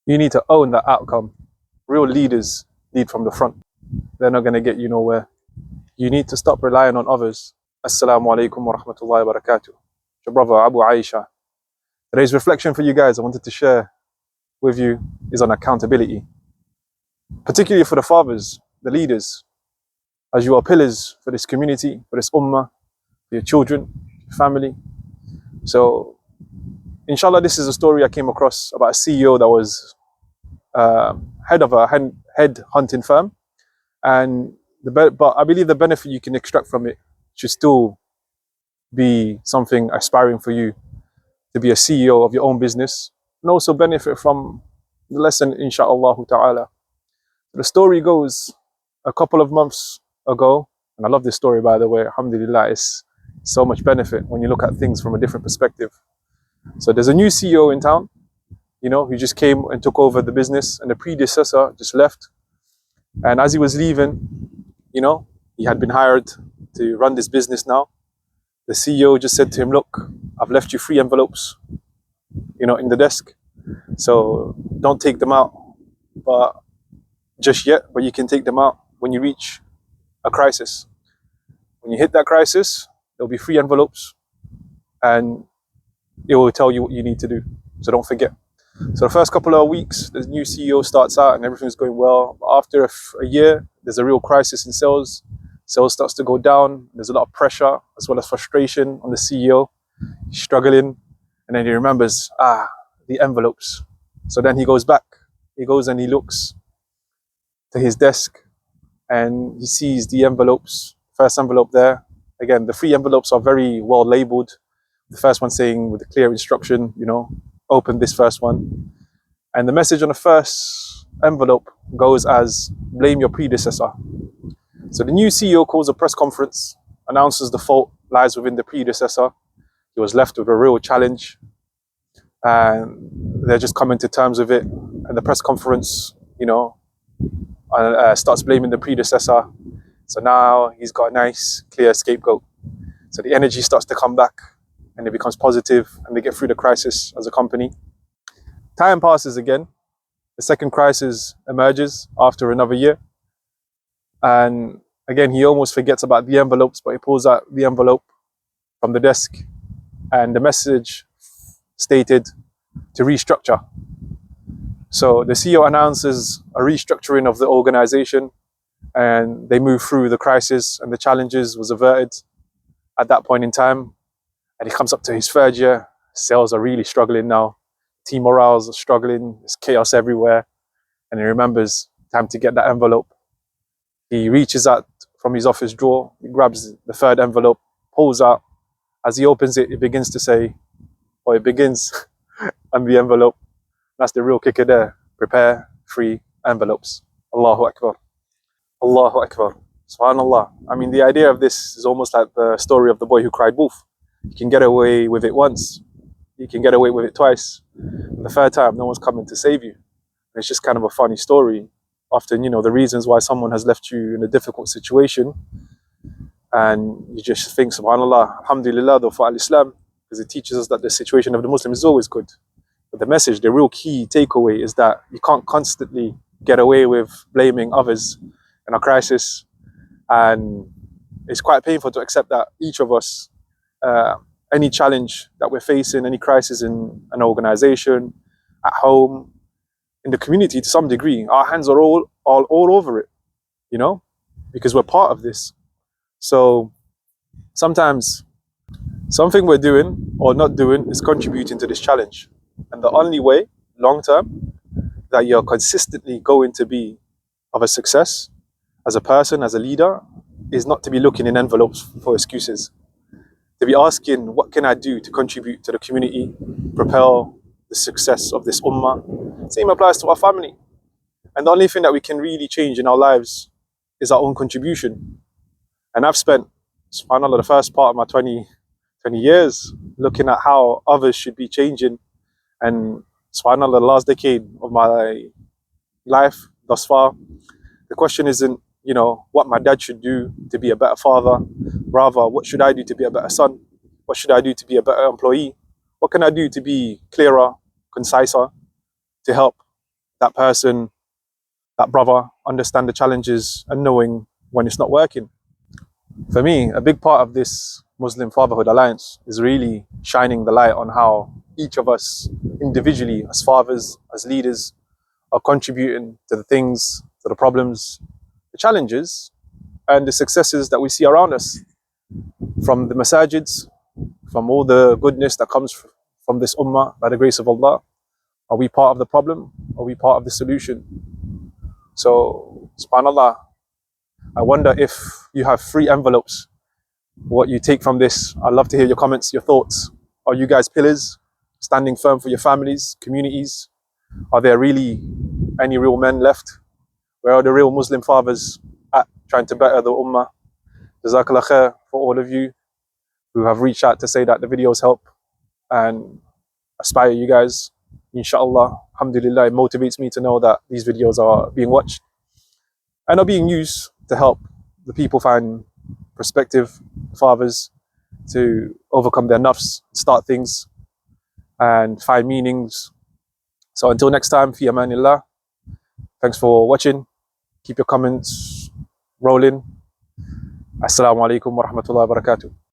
You need to own that outcome. Real leaders lead from the front. They're not going to get you nowhere. You need to stop relying on others. Assalamu alaikum wa rahmatullahi wa barakatuh. Your brother Abu Ayesha. Today's reflection for you guys I wanted to share with you is on accountability, particularly for the fathers, the leaders, as you are pillars for this community, for this ummah, for your children, your family. So, inshallah, this is a story I came across about a CEO that was head of a head hunting firm, and but I believe the benefit you can extract from it should still be something aspiring for you to be a CEO of your own business and also benefit from the lesson, inshallah ta'ala. The story goes a couple of months ago, and I love this story, by the way, alhamdulillah, it's so much benefit when you look at things from a different perspective. So there's a new CEO in town, who just came and took over the business, and the predecessor just left. And as he was leaving, he had been hired to run this business now. The CEO just said to him, look, I've left you 3 envelopes, in the desk. So don't take them out but just yet, but you can take them out when you reach a crisis. When you hit that crisis, there'll be 3 envelopes and it will tell you what you need to do. So don't forget. So the first couple of weeks, the new CEO starts out and everything's going well. But after a year, there's a real crisis in sales. Sales starts to go down. There's a lot of pressure as well as frustration on the CEO. He's struggling. And then he remembers, the envelopes. So then he goes back. He goes and he looks to his desk and he sees the envelopes. First envelope there. Again, the 3 envelopes are very well labeled. The first one saying with a clear instruction, open this first one. And the message on the first envelope goes as, blame your predecessor. So the new CEO calls a press conference, announces the fault lies within the predecessor. He was left with a real challenge and they're just coming to terms with it. And the press conference, starts blaming the predecessor. So now he's got a nice, clear scapegoat. So the energy starts to come back and it becomes positive and they get through the crisis as a company. Time passes again. The second crisis emerges after another year. And again, he almost forgets about the envelopes, but he pulls out the envelope from the desk and the message stated to restructure. So the CEO announces a restructuring of the organization and they move through the crisis and the challenges was averted at that point in time. And he comes up to his 3rd year. Sales are really struggling now. Team morales are struggling. There's chaos everywhere. And he remembers time to get that envelope. He reaches out from his office drawer. He grabs the 3rd envelope, pulls out. As he opens it, it begins to say, or it begins on the envelope. That's the real kicker there. Prepare 3 envelopes. Allahu Akbar. Allahu Akbar. Subhanallah. I mean, the idea of this is almost like the story of the boy who cried wolf. You can get away with it once. You can get away with it twice. And the 3rd time, no one's coming to save you. And it's just kind of a funny story. Often, the reasons why someone has left you in a difficult situation and you just think, subhanallah, alhamdulillah, though for al-Islam, because it teaches us that the situation of the Muslim is always good. But the message, the real key takeaway is that you can't constantly get away with blaming others in a crisis. And it's quite painful to accept that each of us, any challenge that we're facing, any crisis in an organization, at home, in the community to some degree, our hands are all over it, because we're part of this. So sometimes something we're doing or not doing is contributing to this challenge. And the only way, long term, that you're consistently going to be of a success as a person, as a leader, is not to be looking in envelopes for excuses. To be asking, what can I do to contribute to the community, propel the success of this ummah? Same applies to our family. And the only thing that we can really change in our lives is our own contribution. And I've spent, subhanAllah, the first part of my 20 years looking at how others should be changing. And subhanAllah, the last decade of my life thus far, the question isn't, what my dad should do to be a better father. Rather, what should I do to be a better son? What should I do to be a better employee? What can I do to be clearer, conciser, to help that person, that brother, understand the challenges and knowing when it's not working. For me, a big part of this Muslim Fatherhood Alliance is really shining the light on how each of us individually, as fathers, as leaders, are contributing to the things, to the problems, the challenges, and the successes that we see around us. From the masajids, from all the goodness that comes from this ummah, by the grace of Allah. Are we part of the problem? Are we part of the solution? So, subhanAllah, I wonder if you have 3 envelopes, what you take from this. I'd love to hear your comments, your thoughts. Are you guys pillars, standing firm for your families, communities? Are there really any real men left? Where are the real Muslim fathers at, trying to better the ummah? Jazakallah khair for all of you who have reached out to say that the videos help and aspire you guys. Inshallah, alhamdulillah, it motivates me to know that these videos are being watched and are being used to help the people find prospective fathers to overcome their nafs, start things and find meanings. So until next time, fi amanillah. Thanks for watching. Keep your comments rolling. Assalamu alaikum wa rahmatullahi wa barakatuh.